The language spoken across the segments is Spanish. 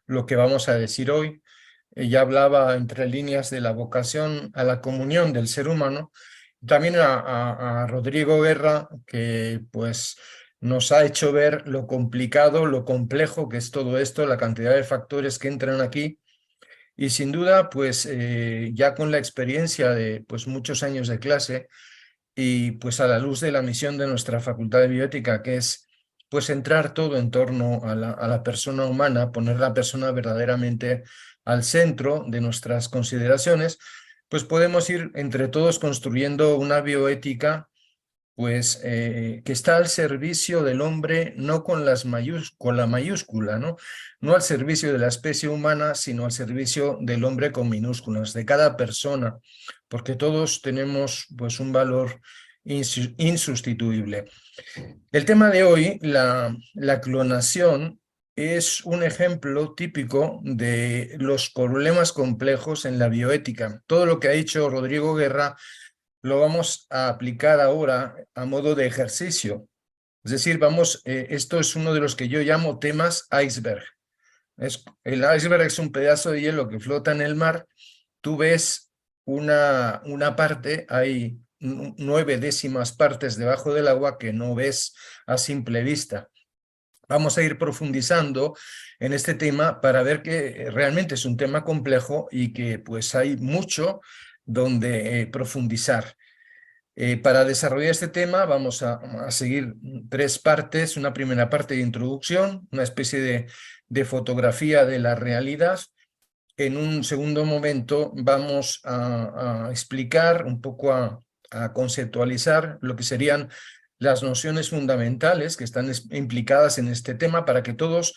lo que vamos a decir hoy. Ella hablaba entre líneas de la vocación a la comunión del ser humano. También a Rodrigo Guerra, que pues nos ha hecho ver lo complicado, lo complejo que es todo esto, la cantidad de factores que entran aquí. Y sin duda, pues ya con la experiencia de pues muchos años de clase y pues a la luz de la misión de nuestra Facultad de Bioética, que es pues centrar todo en torno a la persona humana, poner la persona verdaderamente al centro de nuestras consideraciones, pues podemos ir entre todos construyendo una bioética pues que está al servicio del hombre, no con con la mayúscula, ¿no? No al servicio de la especie humana, sino al servicio del hombre con minúsculas, de cada persona, porque todos tenemos pues un valor insustituible. El tema de hoy, la clonación, es un ejemplo típico de los problemas complejos en la bioética. Todo lo que ha dicho Rodrigo Guerra lo vamos a aplicar ahora a modo de ejercicio. Es decir, esto es uno de los que yo llamo temas iceberg. El iceberg es un pedazo de hielo que flota en el mar. Tú ves una parte, hay 9 décimas partes debajo del agua que no ves a simple vista. Vamos a ir profundizando en este tema para ver que realmente es un tema complejo y que pues hay mucho donde profundizar. Para desarrollar este tema vamos a seguir 3 partes. Una primera parte de introducción, una especie de fotografía de la realidad. En un segundo momento vamos a explicar un poco, a conceptualizar lo que serían las nociones fundamentales que están implicadas en este tema para que todos,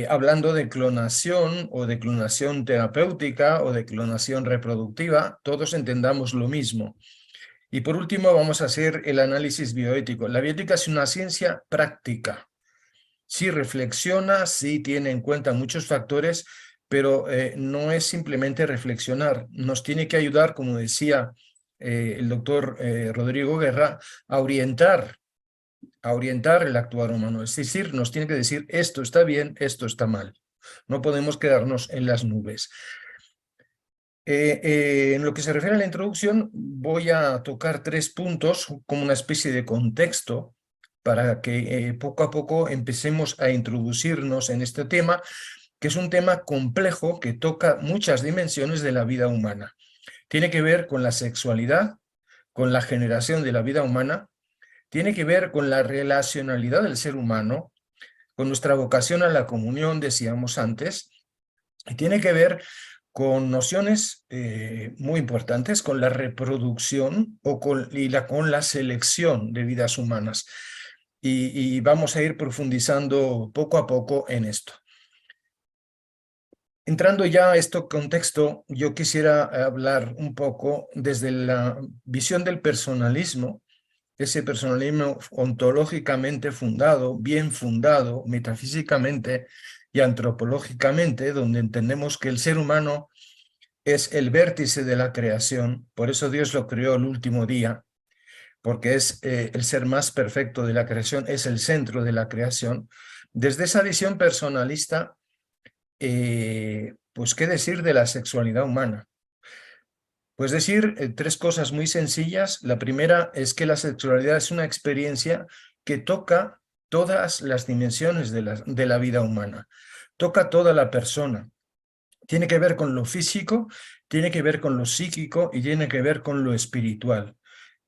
hablando de clonación o de clonación terapéutica o de clonación reproductiva, todos entendamos lo mismo. Y por último vamos a hacer el análisis bioético. La bioética es una ciencia práctica. Sí reflexiona, sí tiene en cuenta muchos factores, pero no es simplemente reflexionar. Nos tiene que ayudar, como decía el doctor Rodrigo Guerra, a orientar el actuar humano. Es decir, nos tiene que decir esto está bien, esto está mal. No podemos quedarnos en las nubes. En lo que se refiere a la introducción, voy a tocar 3 puntos como una especie de contexto para que poco a poco empecemos a introducirnos en este tema, que es un tema complejo que toca muchas dimensiones de la vida humana. Tiene que ver con la sexualidad, con la generación de la vida humana, tiene que ver con la relacionalidad del ser humano, con nuestra vocación a la comunión, decíamos antes, y tiene que ver con nociones muy importantes, con la reproducción con la selección de vidas humanas. Y vamos a ir profundizando poco a poco en esto. Entrando ya a este contexto, yo quisiera hablar un poco desde la visión del personalismo, ese personalismo ontológicamente fundado, bien fundado, metafísicamente y antropológicamente, donde entendemos que el ser humano es el vértice de la creación, por eso Dios lo creó el último día, porque es el ser más perfecto de la creación, es el centro de la creación. Desde esa visión personalista, pues qué decir de la sexualidad humana. Pues decir 3 cosas muy sencillas. La primera es que la sexualidad es una experiencia que toca todas las dimensiones de la vida humana, toca toda la persona. Tiene que ver con lo físico, tiene que ver con lo psíquico y tiene que ver con lo espiritual.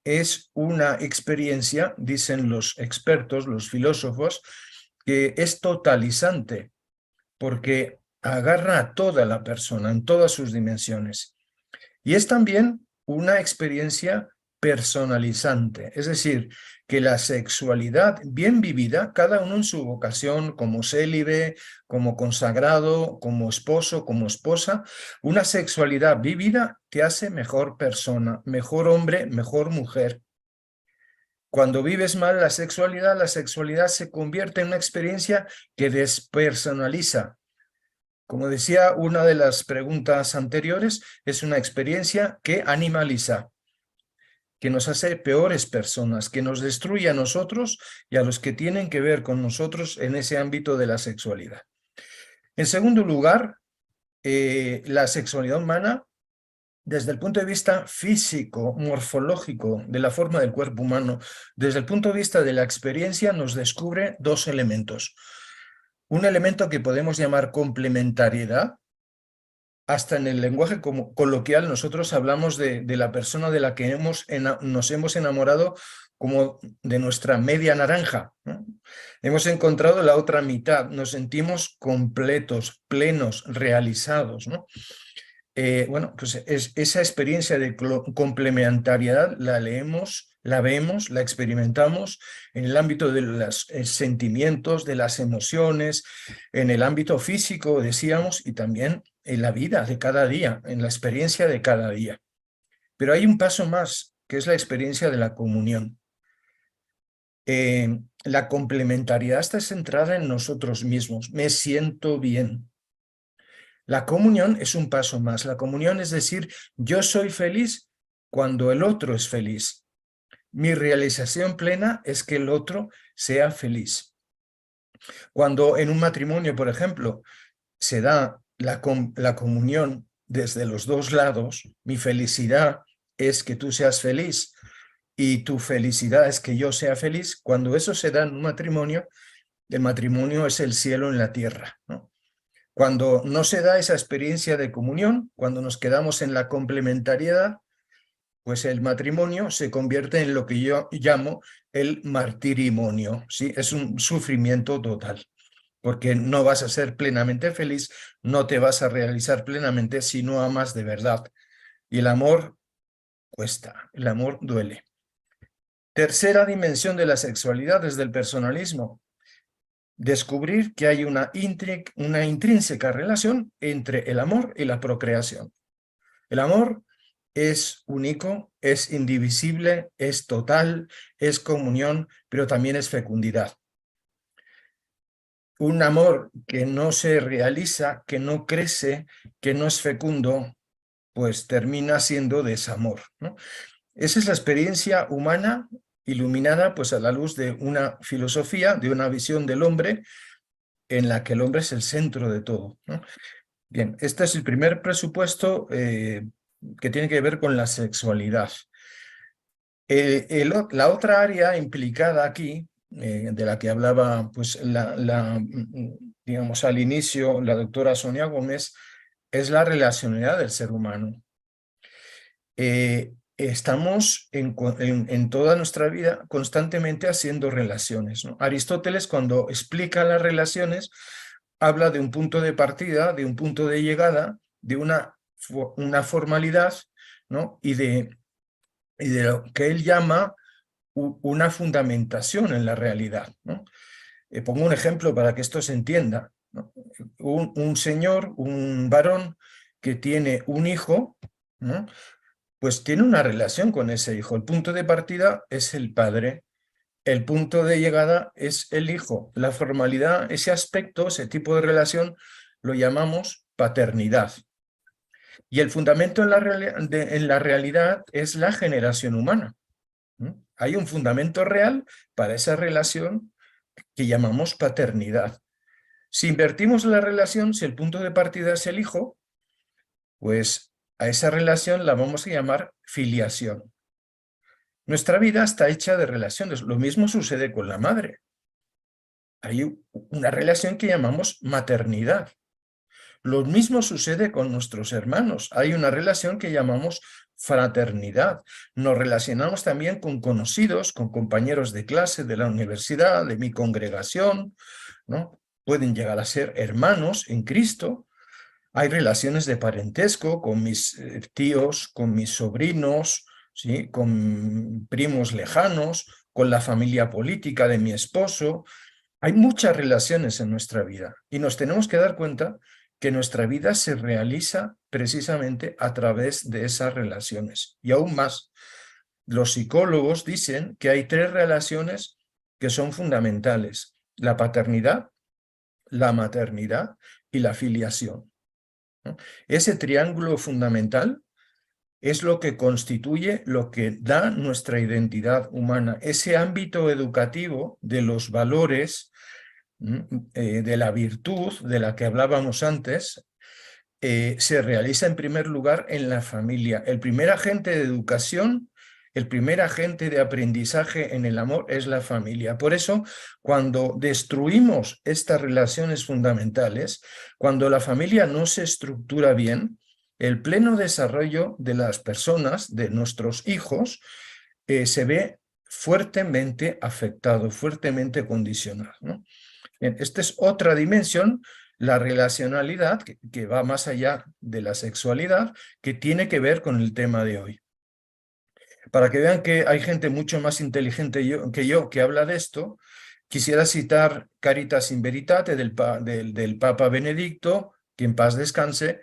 Es una experiencia, dicen los expertos, los filósofos, que es totalizante porque agarra a toda la persona en todas sus dimensiones. Y es también una experiencia personalizante, es decir, que la sexualidad bien vivida, cada uno en su vocación, como célibe, como consagrado, como esposo, como esposa, una sexualidad vivida te hace mejor persona, mejor hombre, mejor mujer. Cuando vives mal la sexualidad se convierte en una experiencia que despersonaliza. Como decía una de las preguntas anteriores, es una experiencia que animaliza, que nos hace peores personas, que nos destruye a nosotros y a los que tienen que ver con nosotros en ese ámbito de la sexualidad. En segundo lugar, la sexualidad humana, desde el punto de vista físico, morfológico, de la forma del cuerpo humano, desde el punto de vista de la experiencia, nos descubre dos elementos. Un elemento que podemos llamar complementariedad. Hasta en el lenguaje coloquial nosotros hablamos de la persona de la que nos hemos enamorado como de nuestra media naranja, ¿no? Hemos encontrado la otra mitad, nos sentimos completos, plenos, realizados, ¿no? Bueno, pues esa experiencia de complementariedad la leemos, la vemos, la experimentamos en el ámbito de los sentimientos, de las emociones, en el ámbito físico, decíamos, y también en la vida de cada día, en la experiencia de cada día. Pero hay un paso más, que es la experiencia de la comunión. La complementariedad está centrada en nosotros mismos. Me siento bien. La comunión es un paso más. La comunión es decir, yo soy feliz cuando el otro es feliz. Mi realización plena es que el otro sea feliz. Cuando en un matrimonio, por ejemplo, se da la comunión desde los dos lados, mi felicidad es que tú seas feliz y tu felicidad es que yo sea feliz, cuando eso se da en un matrimonio, el matrimonio es el cielo en la tierra, ¿no? Cuando no se da esa experiencia de comunión, cuando nos quedamos en la complementariedad, pues el matrimonio se convierte en lo que yo llamo el martirimonio, ¿sí? Es un sufrimiento total, porque no vas a ser plenamente feliz, no te vas a realizar plenamente si no amas de verdad. Y el amor cuesta, el amor duele. Tercera dimensión de la sexualidad desde el personalismo. Descubrir que hay una intrínseca relación entre el amor y la procreación. El amor es único, es indivisible, es total, es comunión, pero también es fecundidad. Un amor que no se realiza, que no crece, que no es fecundo, pues termina siendo desamor, ¿no? Esa es la experiencia humana iluminada pues a la luz de una filosofía, de una visión del hombre en la que el hombre es el centro de todo, ¿no? Bien, este es el primer presupuesto que tiene que ver con la sexualidad. La otra área implicada aquí, de la que hablaba pues, digamos, al inicio la doctora Sonia Gómez, es la relacionalidad del ser humano. Estamos en toda nuestra vida constantemente haciendo relaciones, ¿no? Aristóteles, cuando explica las relaciones, habla de un punto de partida, de un punto de llegada, de una formalidad, ¿no? Y de lo que él llama una fundamentación en la realidad, ¿no? Pongo un ejemplo para que esto se entienda, ¿no? Un señor, un varón que tiene un hijo, ¿no? Pues tiene una relación con ese hijo. El punto de partida es el padre, el punto de llegada es el hijo. La formalidad, ese aspecto, ese tipo de relación, lo llamamos paternidad. Y el fundamento en la realidad es la generación humana. Hay un fundamento real para esa relación que llamamos paternidad. Si invertimos la relación, si el punto de partida es el hijo, pues a esa relación la vamos a llamar filiación. Nuestra vida está hecha de relaciones. Lo mismo sucede con la madre. Hay una relación que llamamos maternidad. Lo mismo sucede con nuestros hermanos. Hay una relación que llamamos fraternidad. Nos relacionamos también con conocidos, con compañeros de clase, de la universidad, de mi congregación, ¿no? Pueden llegar a ser hermanos en Cristo. Hay relaciones de parentesco con mis tíos, con mis sobrinos, ¿sí? Con primos lejanos, con la familia política de mi esposo. Hay muchas relaciones en nuestra vida y nos tenemos que dar cuenta que nuestra vida se realiza precisamente a través de esas relaciones. Y aún más, los psicólogos dicen que hay tres relaciones que son fundamentales: la paternidad, la maternidad y la filiación, ¿no? Ese triángulo fundamental es lo que constituye, lo que da nuestra identidad humana, ese ámbito educativo de los valores, de la virtud de la que hablábamos antes, se realiza en primer lugar en la familia. El primer agente de educación, el primer agente de aprendizaje en el amor es la familia. Por eso, cuando destruimos estas relaciones fundamentales, cuando la familia no se estructura bien, el pleno desarrollo de las personas, de nuestros hijos, se ve fuertemente afectado, fuertemente condicionado, ¿no? Bien, esta es otra dimensión, la relacionalidad, que va más allá de la sexualidad, que tiene que ver con el tema de hoy. Para que vean que hay gente mucho más inteligente que yo que habla de esto, quisiera citar Caritas in Veritate del Papa Benedicto, que en paz descanse,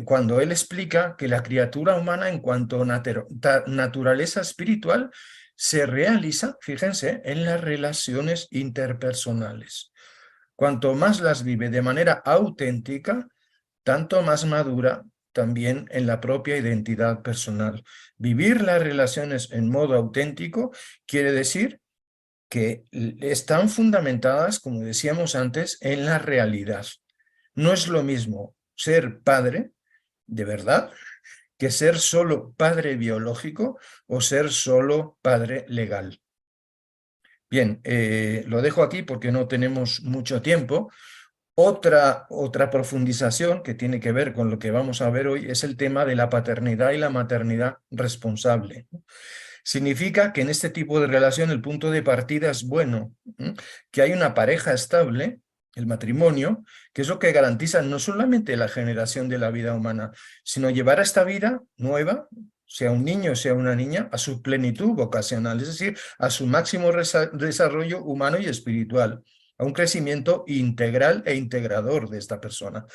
cuando él explica que la criatura humana en cuanto a naturaleza espiritual se realiza, fíjense, en las relaciones interpersonales. Cuanto más las vive de manera auténtica, tanto más madura también en la propia identidad personal. Vivir las relaciones en modo auténtico quiere decir que están fundamentadas, como decíamos antes, en la realidad. No es lo mismo ser padre, de verdad, que ser solo padre biológico o ser solo padre legal. Bien, lo dejo aquí porque no tenemos mucho tiempo. Otra profundización que tiene que ver con lo que vamos a ver hoy es el tema de la paternidad y la maternidad responsable. Significa que en este tipo de relación el punto de partida es bueno, que hay una pareja estable, el matrimonio, que es lo que garantiza no solamente la generación de la vida humana, sino llevar a esta vida nueva, sea un niño, sea una niña, a su plenitud vocacional, es decir, a su máximo desarrollo humano y espiritual, a un crecimiento integral e integrador de esta persona.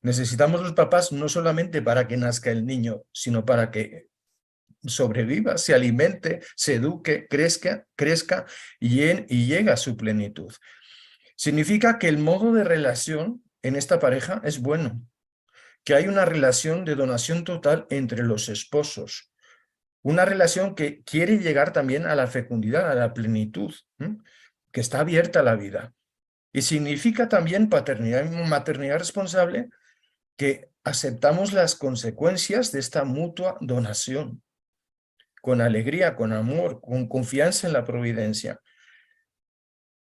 Necesitamos los papás no solamente para que nazca el niño, sino para que sobreviva, se alimente, se eduque, crezca y llegue a su plenitud. Significa que el modo de relación en esta pareja es bueno, que hay una relación de donación total entre los esposos, una relación que quiere llegar también a la fecundidad, a la plenitud, que está abierta a la vida. Y significa también paternidad y maternidad responsable, que aceptamos las consecuencias de esta mutua donación, con alegría, con amor, con confianza en la providencia.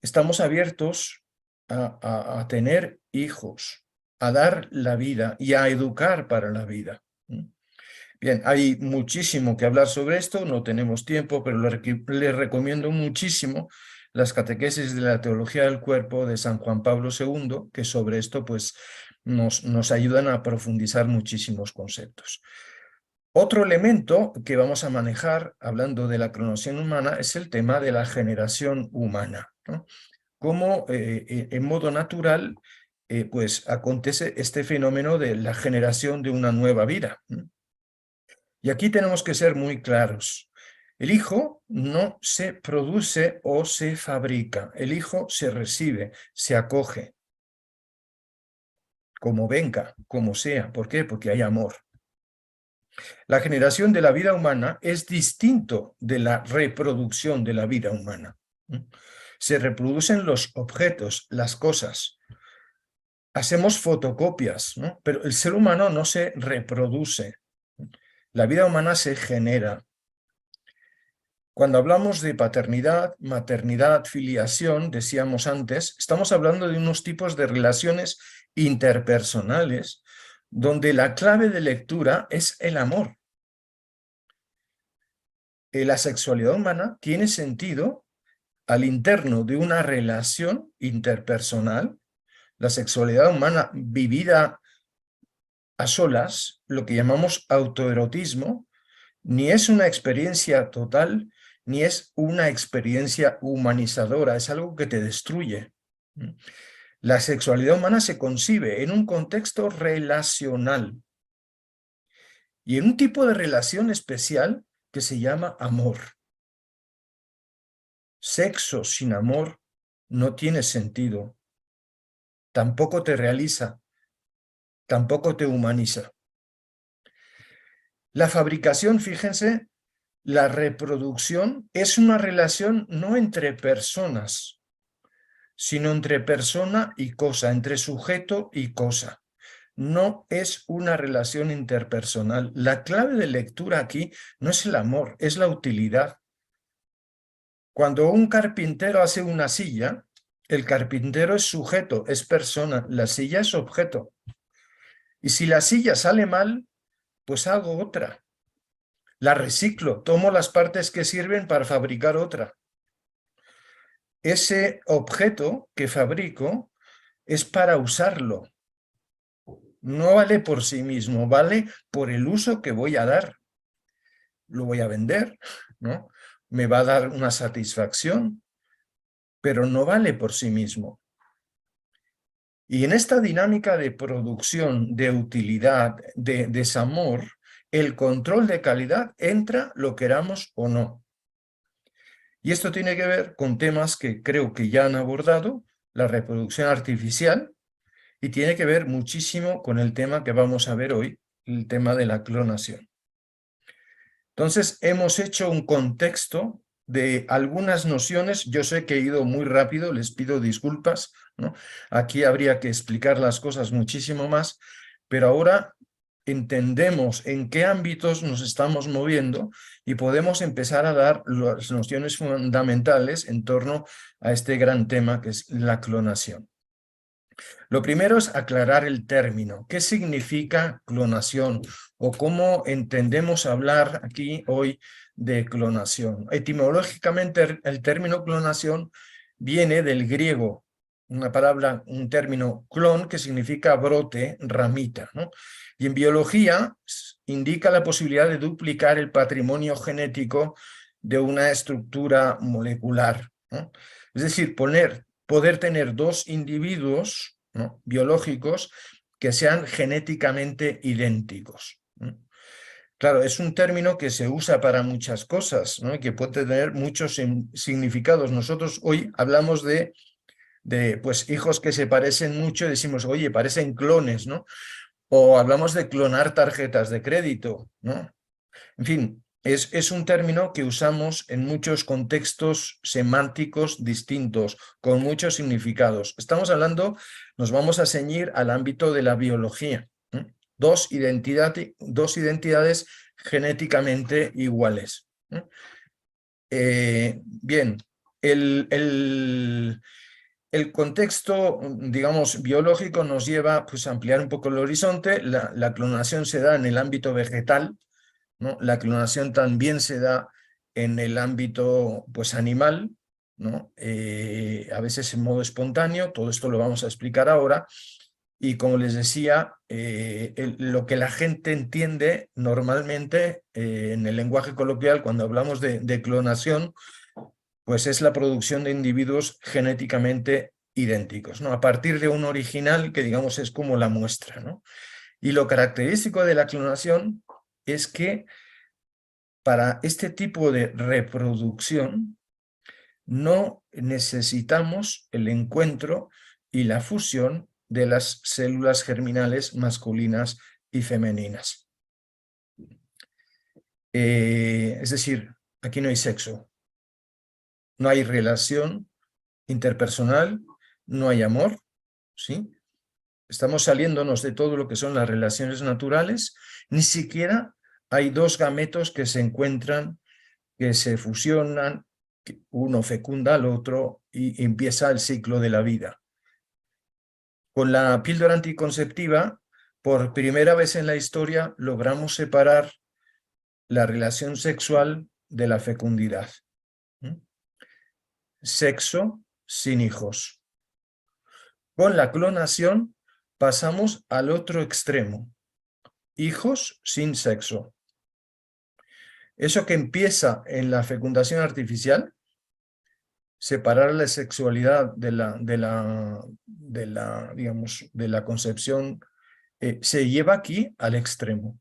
Estamos abiertos a tener hijos, a dar la vida y a educar para la vida. Bien, hay muchísimo que hablar sobre esto, no tenemos tiempo, pero les recomiendo muchísimo las catequesis de la teología del cuerpo de San Juan Pablo II, que sobre esto pues, nos ayudan a profundizar muchísimos conceptos. Otro elemento que vamos a manejar, hablando de la cronoción humana, es el tema de la generación humana, ¿no? Cómo en modo natural pues acontece este fenómeno de la generación de una nueva vida. Y aquí tenemos que ser muy claros. El hijo no se produce o se fabrica, el hijo se recibe, se acoge, como venga, como sea. ¿Por qué? Porque hay amor. La generación de la vida humana es distinto de la reproducción de la vida humana. Se reproducen los objetos, las cosas. Hacemos fotocopias, ¿no? Pero el ser humano no se reproduce. La vida humana se genera. Cuando hablamos de paternidad, maternidad, filiación, decíamos antes, estamos hablando de unos tipos de relaciones interpersonales donde la clave de lectura es el amor. La sexualidad humana tiene sentido al interno de una relación interpersonal. La sexualidad humana vivida a solas, lo que llamamos autoerotismo, ni es una experiencia total, ni es una experiencia humanizadora, es algo que te destruye. La sexualidad humana se concibe en un contexto relacional y en un tipo de relación especial que se llama amor. Sexo sin amor no tiene sentido, tampoco te realiza, tampoco te humaniza. La fabricación, fíjense, la reproducción es una relación no entre personas, sino entre persona y cosa, entre sujeto y cosa. No es una relación interpersonal. La clave de lectura aquí no es el amor, es la utilidad. Cuando un carpintero hace una silla, el carpintero es sujeto, es persona, la silla es objeto. Y si la silla sale mal, pues hago otra. La reciclo, tomo las partes que sirven para fabricar otra. Ese objeto que fabrico es para usarlo. No vale por sí mismo, vale por el uso que voy a dar. Lo voy a vender, ¿no? Me va a dar una satisfacción, pero no vale por sí mismo. Y en esta dinámica de producción, de utilidad, de desamor, el control de calidad entra, lo queramos o no. Y esto tiene que ver con temas que creo que ya han abordado, la reproducción artificial, y tiene que ver muchísimo con el tema que vamos a ver hoy, el tema de la clonación. Entonces, hemos hecho un contexto de algunas nociones. Yo sé que he ido muy rápido, les pido disculpas, ¿no? Aquí habría que explicar las cosas muchísimo más, pero ahora entendemos en qué ámbitos nos estamos moviendo y podemos empezar a dar las nociones fundamentales en torno a este gran tema que es la clonación. Lo primero es aclarar el término. ¿Qué significa clonación? ¿O cómo entendemos hablar aquí hoy de clonación? Etimológicamente, el término clonación viene del griego, una palabra, un término clon, que significa brote, ramita, ¿no? Y en biología indica la posibilidad de duplicar el patrimonio genético de una estructura molecular, ¿no? Es decir, poder tener dos individuos, ¿no?, biológicos que sean genéticamente idénticos, ¿no? Claro, es un término que se usa para muchas cosas, ¿no?, y que puede tener muchos significados. Nosotros hoy hablamos de pues, hijos que se parecen mucho y decimos, oye, parecen clones, ¿no? O hablamos de clonar tarjetas de crédito, ¿no? En fin, es un término que usamos en muchos contextos semánticos distintos, con muchos significados. Estamos hablando, nos vamos a ceñir al ámbito de la biología, ¿eh? Dos identidades genéticamente iguales, ¿eh? Bien, el contexto, digamos, biológico nos lleva, pues, a ampliar un poco el horizonte. La clonación se da en el ámbito vegetal, ¿no? La clonación también se da en el ámbito, pues, animal, ¿no? A veces en modo espontáneo. Todo esto lo vamos a explicar ahora. Y como les decía, lo que la gente entiende normalmente en el lenguaje coloquial cuando hablamos de clonación, pues es la producción de individuos genéticamente idénticos, ¿no?, a partir de un original que, digamos, es como la muestra, ¿no? Y lo característico de la clonación es que para este tipo de reproducción no necesitamos el encuentro y la fusión de las células germinales masculinas y femeninas. Es decir, aquí no hay sexo, no hay relación interpersonal, no hay amor, ¿sí? Estamos saliéndonos de todo lo que son las relaciones naturales. Ni siquiera hay dos gametos que se encuentran, que se fusionan, que uno fecunda al otro y empieza el ciclo de la vida. Con la píldora anticonceptiva, por primera vez en la historia, logramos separar la relación sexual de la fecundidad. Sexo sin hijos. Con la clonación pasamos al otro extremo. Hijos sin sexo. Eso que empieza en la fecundación artificial, separar la sexualidad digamos, de la concepción, se lleva aquí al extremo.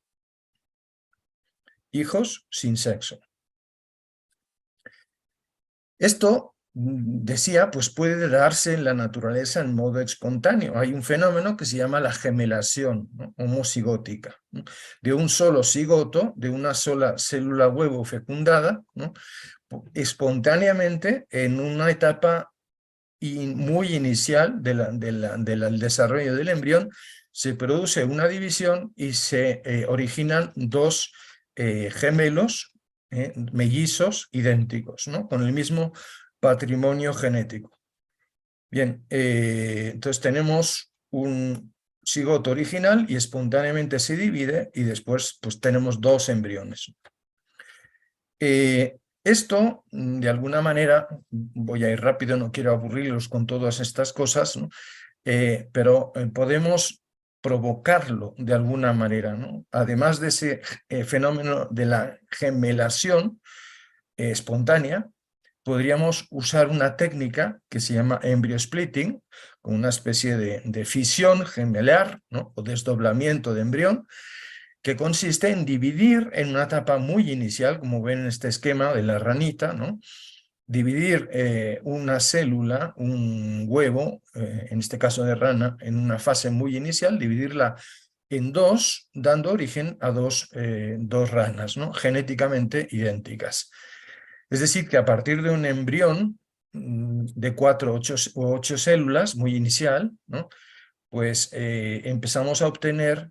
Hijos sin sexo. Esto, decía, pues puede darse en la naturaleza en modo espontáneo. Hay un fenómeno que se llama la gemelación, ¿no?, homocigótica, ¿no?, de un solo cigoto, de una sola célula huevo fecundada, ¿no?, espontáneamente en una etapa muy inicial del desarrollo del embrión, se produce una división y se originan dos gemelos, mellizos idénticos, ¿no? Con el mismo patrimonio genético. Bien, entonces tenemos un cigoto original y espontáneamente se divide y después pues tenemos dos embriones. Esto, de alguna manera, voy a ir rápido, no quiero aburrirlos con todas estas cosas, ¿no? Pero podemos provocarlo de alguna manera, ¿no? Además de ese fenómeno de la gemelación espontánea, podríamos usar una técnica que se llama embryo splitting, con una especie de fisión gemelar, ¿no? O desdoblamiento de embrión, que consiste en dividir en una etapa muy inicial, como ven en este esquema de la ranita, ¿no? Dividir una célula, un huevo, en este caso de rana, en una fase muy inicial, dividirla en dos, dando origen a dos ranas, ¿no? Genéticamente idénticas. Es decir, que a partir de un embrión de 4 o 8 células, muy inicial, ¿no? Pues empezamos a obtener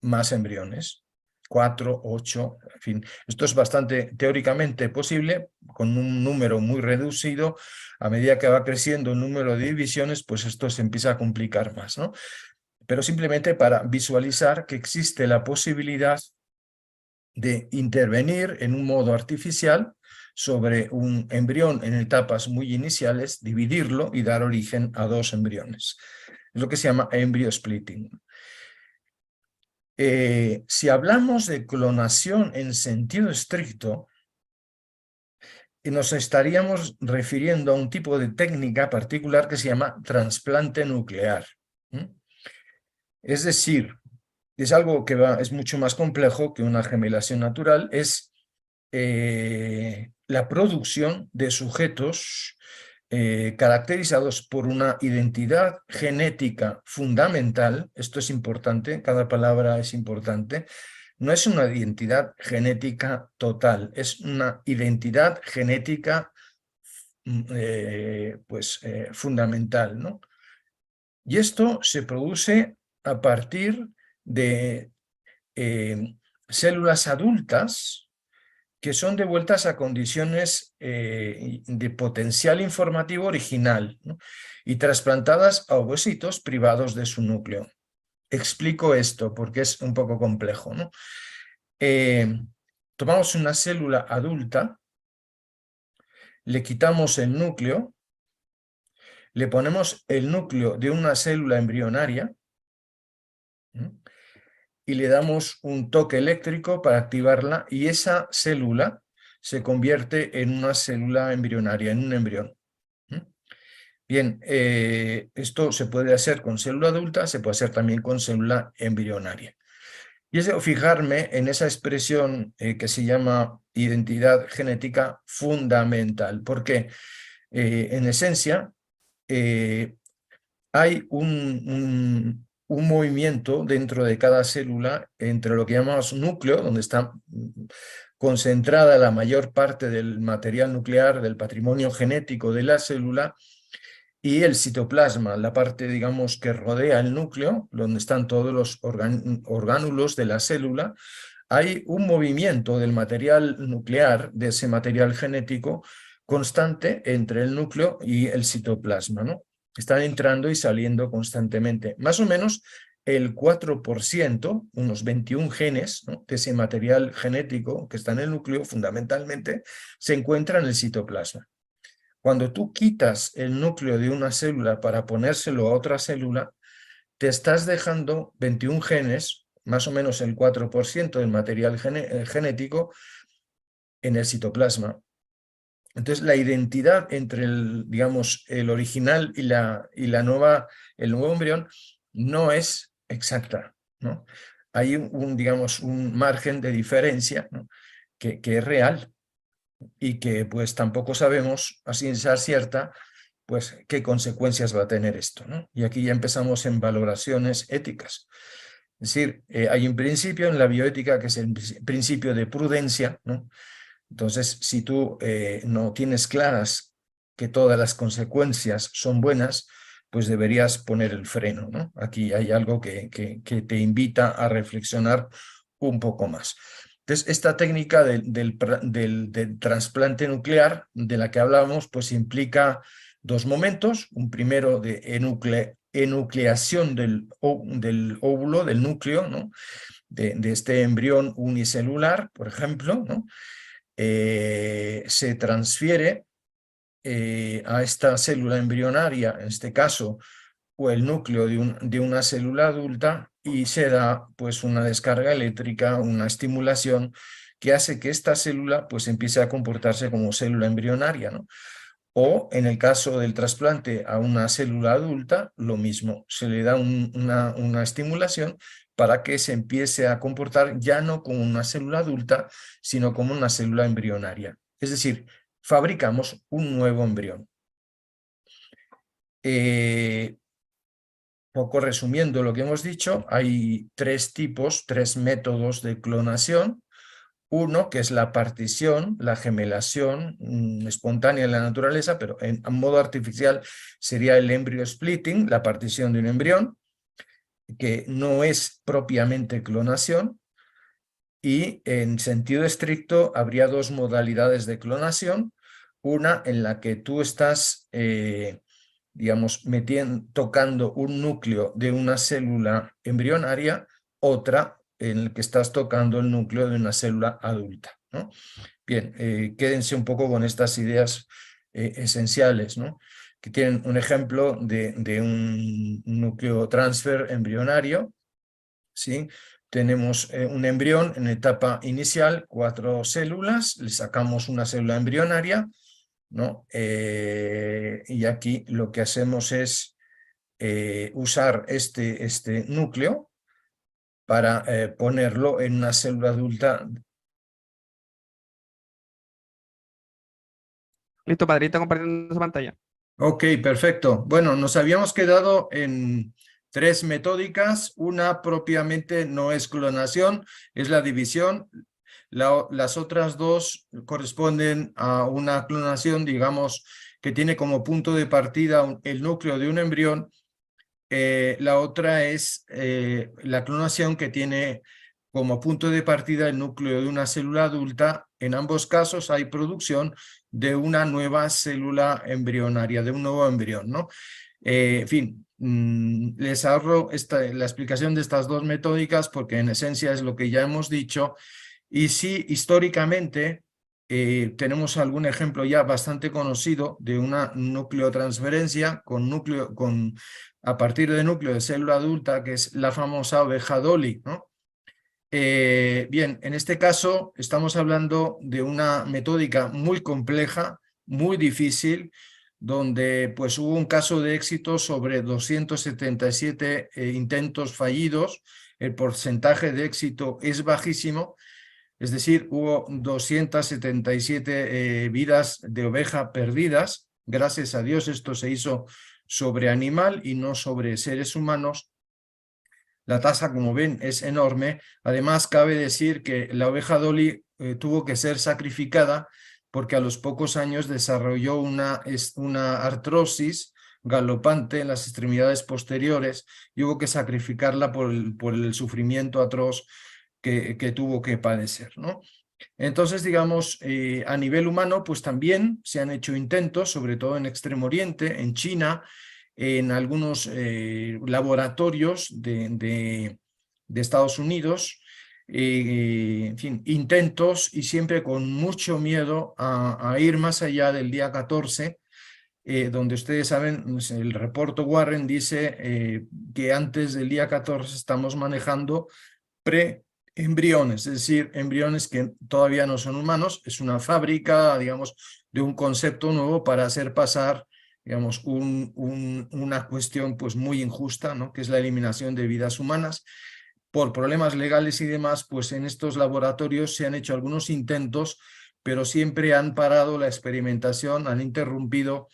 más embriones, 4, 8, en fin. Esto es bastante teóricamente posible, con un número muy reducido. A medida que va creciendo el número de divisiones, pues esto se empieza a complicar más, ¿no? Pero simplemente para visualizar que existe la posibilidad de intervenir en un modo artificial sobre un embrión en etapas muy iniciales, dividirlo y dar origen a dos embriones. Es lo que se llama embryo splitting. Si hablamos de clonación en sentido estricto, nos estaríamos refiriendo a un tipo de técnica particular que se llama trasplante nuclear. Es decir, es algo que es mucho más complejo que una gemelación natural, es la producción de sujetos caracterizados por una identidad genética fundamental. Esto es importante, cada palabra es importante. No es una identidad genética total, es una identidad genética fundamental, ¿no? Y esto se produce a partir de células adultas que son devueltas a condiciones de potencial informativo original, ¿no? Y trasplantadas a ovocitos privados de su núcleo. Explico esto porque es un poco complejo, ¿no? Tomamos una célula adulta, le quitamos el núcleo, le ponemos el núcleo de una célula embrionaria, ¿no? Y le damos un toque eléctrico para activarla y esa célula se convierte en una célula embrionaria, en un embrión. Bien, esto se puede hacer con célula adulta, se puede hacer también con célula embrionaria. Y es de fijarme en esa expresión que se llama identidad genética fundamental, porque en esencia hay un movimiento dentro de cada célula entre lo que llamamos núcleo, donde está concentrada la mayor parte del material nuclear, del patrimonio genético de la célula, y el citoplasma, la parte, digamos, que rodea el núcleo, donde están todos los orgánulos de la célula. Hay un movimiento del material nuclear, de ese material genético, constante entre el núcleo y el citoplasma, ¿no? Están entrando y saliendo constantemente. Más o menos el 4%, unos 21 genes, ¿no?, de ese material genético que está en el núcleo, fundamentalmente, se encuentra en el citoplasma. Cuando tú quitas el núcleo de una célula para ponérselo a otra célula, te estás dejando 21 genes, más o menos el 4% del material genético, en el citoplasma. Entonces, la identidad entre el original y el nuevo embrión no es exacta, ¿no? Hay un margen de diferencia, ¿no?, que es real y que pues tampoco sabemos a ciencia cierta pues qué consecuencias va a tener esto, ¿no? Y aquí ya empezamos en valoraciones éticas. Es decir, hay un principio en la bioética que es el principio de prudencia, ¿no? Entonces, si tú no tienes claras que todas las consecuencias son buenas, pues deberías poner el freno, ¿no? Aquí hay algo que te invita a reflexionar un poco más. Entonces, esta técnica del trasplante nuclear de la que hablábamos, pues implica dos momentos. Un primero de enucleación del óvulo, del núcleo, ¿no? De este embrión unicelular, por ejemplo, ¿no? Se transfiere a esta célula embrionaria, en este caso, o el núcleo de una célula adulta, y se da pues una descarga eléctrica, una estimulación que hace que esta célula pues empiece a comportarse como célula embrionaria, ¿no? O en el caso del trasplante a una célula adulta, lo mismo, se le da una estimulación para que se empiece a comportar ya no como una célula adulta, sino como una célula embrionaria. Es decir, fabricamos un nuevo embrión. Poco resumiendo lo que hemos dicho, hay tres métodos de clonación. Uno, que es la partición, la gemelación espontánea en la naturaleza, pero en modo artificial sería el embryo splitting, la partición de un embrión, que no es propiamente clonación. Y en sentido estricto habría dos modalidades de clonación. Una en la que tú estás, digamos, tocando un núcleo de una célula embrionaria, otra en la que estás tocando el núcleo de una célula adulta, ¿no? Bien, quédense un poco con estas ideas esenciales, ¿no? Que tienen un ejemplo de un núcleo transfer embrionario, ¿sí? Tenemos un embrión en etapa inicial, 4 células, le sacamos una célula embrionaria, ¿no? Y aquí lo que hacemos es usar este núcleo para ponerlo en una célula adulta. Listo, padre, está compartiendo su pantalla. Ok, perfecto. Bueno, nos habíamos quedado en tres metódicas. Una propiamente no es clonación, es la división. Las otras dos corresponden a una clonación, digamos, que tiene como punto de partida el núcleo de un embrión. La otra es la clonación, que tiene como punto de partida el núcleo de una célula adulta. En ambos casos hay producción de una nueva célula embrionaria, de un nuevo embrión, ¿no? En fin, les ahorro la explicación de estas dos metódicas porque en esencia es lo que ya hemos dicho. Y sí, históricamente tenemos algún ejemplo ya bastante conocido de una nucleotransferencia a partir de núcleo de célula adulta, que es la famosa oveja Dolly, ¿no? Bien, en este caso estamos hablando de una metódica muy compleja, muy difícil, donde pues hubo un caso de éxito sobre 277 intentos fallidos. El porcentaje de éxito es bajísimo, es decir, hubo 277 vidas de oveja perdidas. Gracias a Dios esto se hizo sobre animal y no sobre seres humanos. La tasa, como ven, es enorme. Además, cabe decir que la oveja Dolly tuvo que ser sacrificada porque a los pocos años desarrolló una artrosis galopante en las extremidades posteriores y hubo que sacrificarla por el sufrimiento atroz que tuvo que padecer, ¿no? Entonces, digamos, a nivel humano, pues también se han hecho intentos, sobre todo en Extremo Oriente, en China, en algunos laboratorios de Estados Unidos, en fin, intentos, y siempre con mucho miedo a ir más allá del día 14, donde ustedes saben, el reporte Warren dice que antes del día 14 estamos manejando preembriones, es decir, embriones que todavía no son humanos. Es una fábrica, digamos, de un concepto nuevo para hacer pasar, digamos, una cuestión pues muy injusta, ¿no? Que es la eliminación de vidas humanas. Por problemas legales y demás, pues en estos laboratorios se han hecho algunos intentos, pero siempre han parado la experimentación, han interrumpido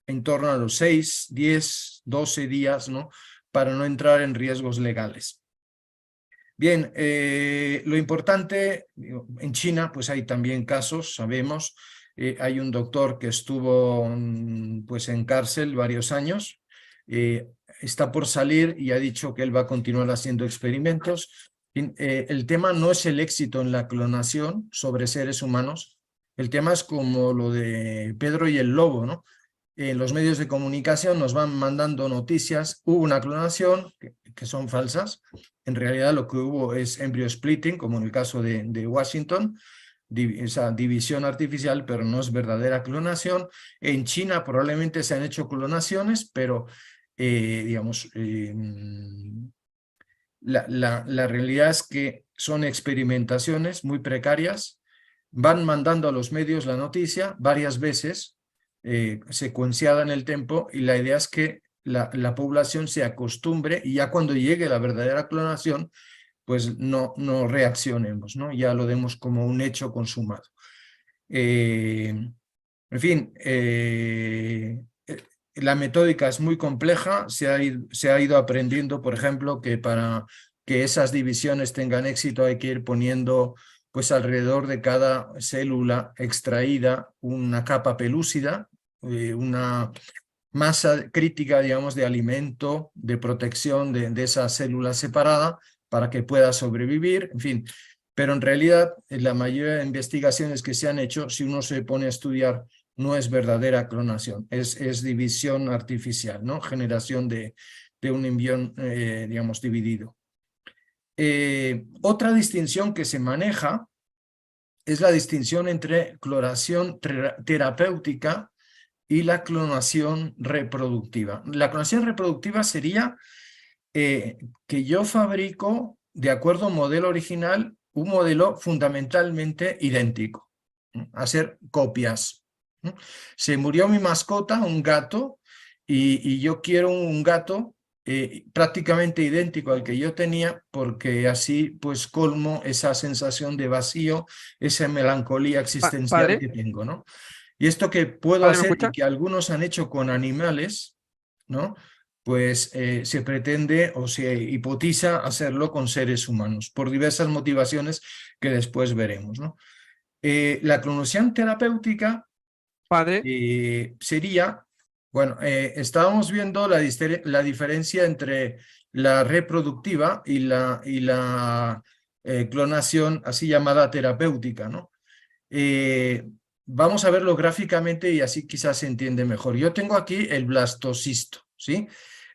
en torno a los 6, 10, 12 días, ¿no? Para no entrar en riesgos legales. Bien, lo importante, en China pues hay también casos, sabemos, Hay un doctor que estuvo pues en cárcel varios años, está por salir y ha dicho que él va a continuar haciendo experimentos. El tema no es el éxito en la clonación sobre seres humanos, el tema es como lo de Pedro y el lobo, ¿no? En los medios de comunicación nos van mandando noticias, hubo una clonación que son falsas, en realidad lo que hubo es embryo splitting, como en el caso de Washington, esa división artificial, pero no es verdadera clonación. En China probablemente se han hecho clonaciones, pero digamos, la realidad es que son experimentaciones muy precarias, van mandando a los medios la noticia varias veces, secuenciada en el tiempo, y la idea es que la población se acostumbre y ya cuando llegue la verdadera clonación, pues no reaccionemos, ¿no? Ya lo demos como un hecho consumado. En fin, la metódica es muy compleja, se ha ido aprendiendo, por ejemplo, que para que esas divisiones tengan éxito hay que ir poniendo pues alrededor de cada célula extraída una capa pelúcida, una masa crítica, digamos, de alimento, de protección de esa célula separada para que pueda sobrevivir, en fin. Pero en realidad, la mayoría de investigaciones que se han hecho, si uno se pone a estudiar, no es verdadera clonación, es división artificial, ¿no? Generación de un embrión, digamos, dividido. Otra distinción que se maneja es la distinción entre clonación terapéutica y la clonación reproductiva. La clonación reproductiva sería que yo fabrico, de acuerdo al modelo original, un modelo fundamentalmente idéntico, hacer copias. Se murió mi mascota, un gato, y yo quiero un gato prácticamente idéntico al que yo tenía, porque así pues colmo esa sensación de vacío, esa melancolía existencial Padre, que tengo, ¿no? Y esto que puedo padre, ¿me hacer y escucha? que algunos han hecho con animales, ¿no? Pues se pretende o se hipotiza hacerlo con seres humanos, por diversas motivaciones que después veremos, ¿no? La clonación terapéutica Padre, sería, bueno, estábamos viendo la diferencia entre la reproductiva y la clonación así llamada terapéutica, ¿no? Vamos a verlo gráficamente y así quizás se entiende mejor. Yo tengo aquí el blastocisto, ¿sí?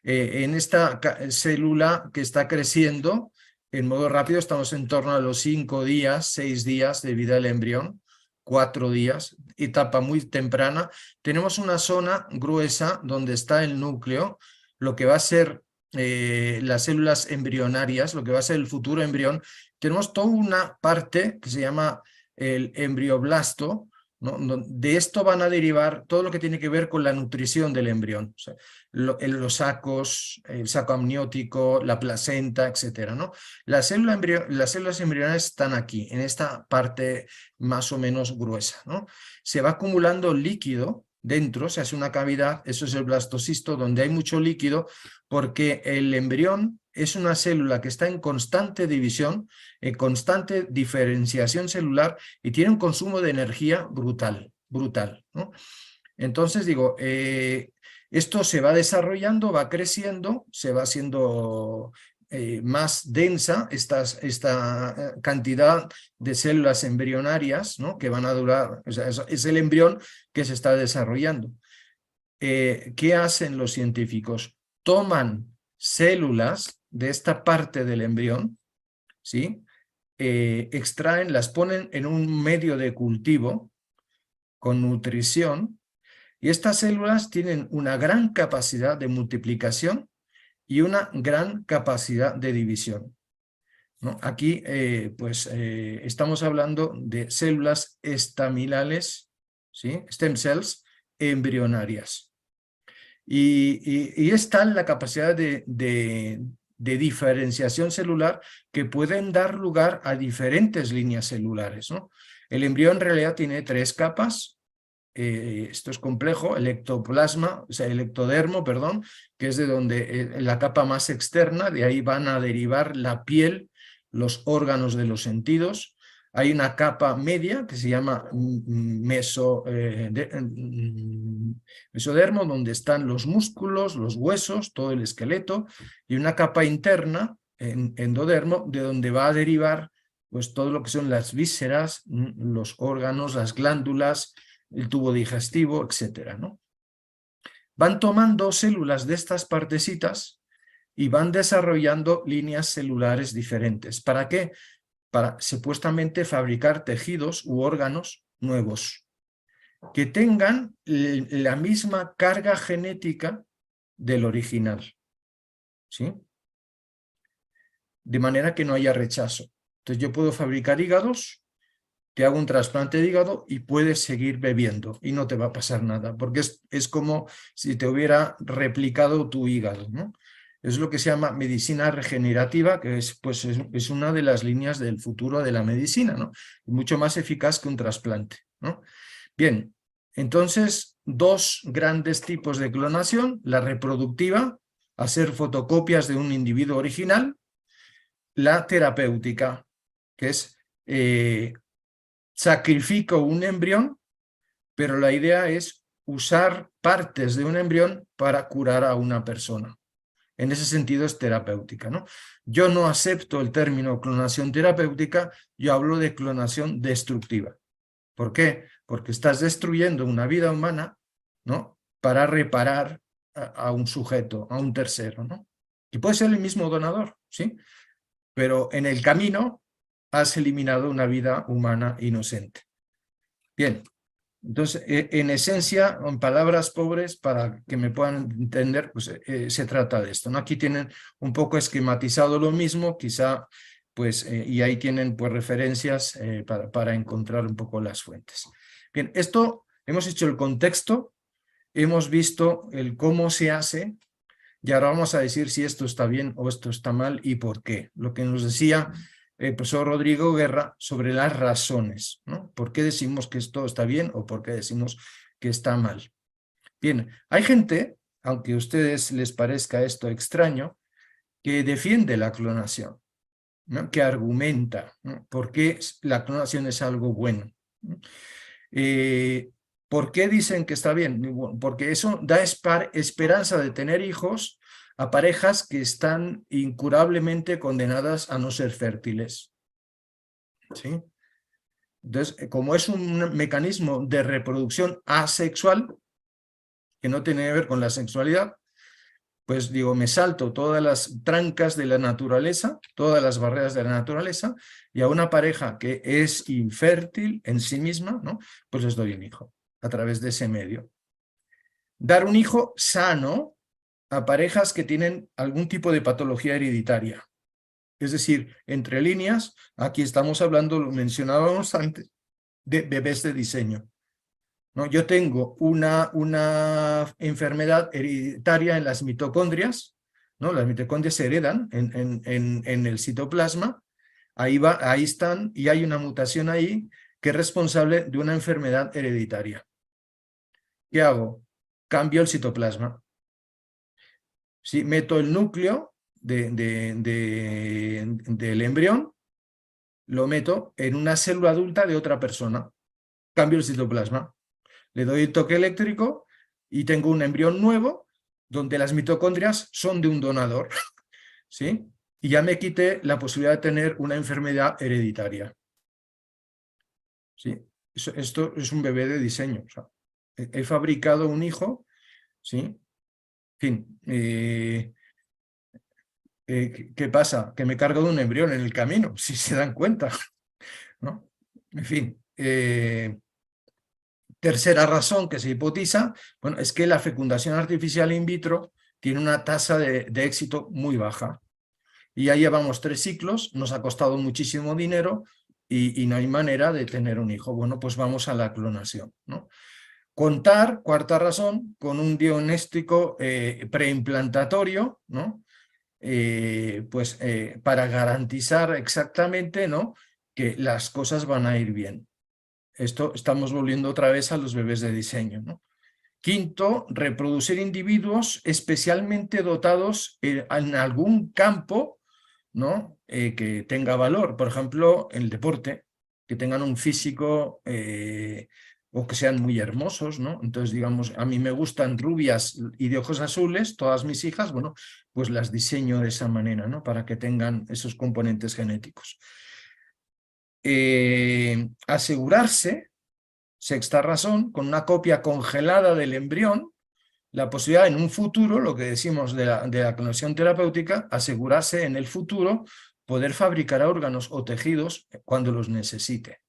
En esta célula que está creciendo en modo rápido, estamos en torno a los 5 días, 6 días de vida del embrión, 4 días, etapa muy temprana. Tenemos una zona gruesa donde está el núcleo, lo que va a ser las células embrionarias, lo que va a ser el futuro embrión. Tenemos toda una parte que se llama el embrioblasto, ¿no? De esto van a derivar todo lo que tiene que ver con la nutrición del embrión, o sea, los sacos, el saco amniótico, la placenta, etcétera, ¿no? Las células embrionarias están aquí, en esta parte más o menos gruesa, ¿no? Se va acumulando líquido dentro, se hace una cavidad, eso es el blastocisto, donde hay mucho líquido, porque el embrión es una célula que está en constante división, en constante diferenciación celular y tiene un consumo de energía brutal, brutal, ¿no? Entonces digo, esto se va desarrollando, va creciendo, se va haciendo más densa esta cantidad de células embrionarias, ¿no? Que van a durar, o sea, es el embrión que se está desarrollando. ¿Qué hacen los científicos? Toman células de esta parte del embrión, ¿sí? Extraen, las ponen en un medio de cultivo con nutrición, y estas células tienen una gran capacidad de multiplicación y una gran capacidad de división, ¿no? Aquí pues estamos hablando de células estaminales, ¿sí? Stem cells embrionarias. Y es tal la capacidad de diferenciación celular que pueden dar lugar a diferentes líneas celulares, ¿no? El embrión en realidad tiene 3 capas. Esto es complejo, el ectoplasma, o sea, el ectodermo, perdón, que es de donde la capa más externa, de ahí van a derivar la piel, los órganos de los sentidos. Hay una capa media que se llama mesodermo, donde están los músculos, los huesos, todo el esqueleto, y una capa interna, endodermo, de donde va a derivar pues, todo lo que son las vísceras, los órganos, las glándulas, el tubo digestivo, etcétera, ¿no? Van tomando células de estas partecitas y van desarrollando líneas celulares diferentes. ¿Para qué? Para supuestamente fabricar tejidos u órganos nuevos que tengan la misma carga genética del original, ¿sí? De manera que no haya rechazo. Entonces yo puedo fabricar hígados, te hago un trasplante de hígado y puedes seguir bebiendo y no te va a pasar nada, porque es como si te hubiera replicado tu hígado, ¿no? Es lo que se llama medicina regenerativa, que pues es una de las líneas del futuro de la medicina, ¿no? Mucho más eficaz que un trasplante, ¿no? Bien, entonces, dos grandes tipos de clonación: la reproductiva, hacer fotocopias de un individuo original; la terapéutica, que es sacrifico un embrión, pero la idea es usar partes de un embrión para curar a una persona. En ese sentido es terapéutica, ¿no? Yo no acepto el término clonación terapéutica, yo hablo de clonación destructiva. ¿Por qué? Porque estás destruyendo una vida humana, ¿no? Para reparar a un sujeto, a un tercero, ¿no? Y puede ser el mismo donador, ¿sí? Pero en el camino has eliminado una vida humana inocente. Bien, entonces, en esencia, en palabras pobres, para que me puedan entender, pues se trata de esto, ¿no? Aquí tienen un poco esquematizado lo mismo, quizá, pues, y ahí tienen pues referencias para encontrar un poco las fuentes. Bien, esto, hemos hecho el contexto, hemos visto el cómo se hace, y ahora vamos a decir si esto está bien o esto está mal y por qué. Lo que nos decía el profesor Rodrigo Guerra sobre las razones, ¿no? ¿Por qué decimos que esto está bien o por qué decimos que está mal? Bien, hay gente, aunque a ustedes les parezca esto extraño, que defiende la clonación, ¿no? Que argumenta, ¿no? por qué la clonación es algo bueno, ¿no? ¿Por qué dicen que está bien? Bueno, porque eso da esperanza de tener hijos a parejas que están incurablemente condenadas a no ser fértiles, ¿sí? Entonces, como es un mecanismo de reproducción asexual, que no tiene que ver con la sexualidad, pues digo, me salto todas las trancas de la naturaleza, todas las barreras de la naturaleza, y a una pareja que es infértil en sí misma, ¿no? Pues les doy un hijo a través de ese medio. Dar un hijo sano a parejas que tienen algún tipo de patología hereditaria. Es decir, entre líneas, aquí estamos hablando, lo mencionábamos antes, de bebés de diseño, ¿no? Yo tengo una enfermedad hereditaria en las mitocondrias, ¿no? Las mitocondrias se heredan en el citoplasma, ahí están, y hay una mutación ahí que es responsable de una enfermedad hereditaria. ¿Qué hago? Cambio el citoplasma. ¿Sí? Meto el núcleo del embrión, lo meto en una célula adulta de otra persona, cambio el citoplasma. Le doy el toque eléctrico y tengo un embrión nuevo donde las mitocondrias son de un donador, ¿sí? Y ya me quité la posibilidad de tener una enfermedad hereditaria, ¿sí? Esto es un bebé de diseño. O sea, he fabricado un hijo, ¿sí? En fin, ¿qué pasa? Que me cargo de un embrión en el camino, si se dan cuenta, ¿no? En fin, tercera razón que se hipotiza, bueno, es que la fecundación artificial in vitro tiene una tasa de éxito muy baja. Y ya llevamos 3 ciclos, nos ha costado muchísimo dinero y no hay manera de tener un hijo. Bueno, pues vamos a la clonación, ¿no? Contar, cuarta razón, con un diagnóstico preimplantatorio, ¿no? Para garantizar exactamente, ¿no? que las cosas van a ir bien. Esto estamos volviendo otra vez a los bebés de diseño, ¿no? Quinto, reproducir individuos especialmente dotados en algún campo, ¿no? Que tenga valor. Por ejemplo, el deporte. que tengan un físico o que sean muy hermosos, ¿no? Entonces, digamos, a mí me gustan rubias y de ojos azules, todas mis hijas, bueno, pues las diseño de esa manera, ¿no? Para que tengan esos componentes genéticos. Asegurarse, sexta razón, con una copia congelada del embrión, la posibilidad en un futuro, lo que decimos de la clonación terapéutica, asegurarse en el futuro poder fabricar órganos o tejidos cuando los necesite.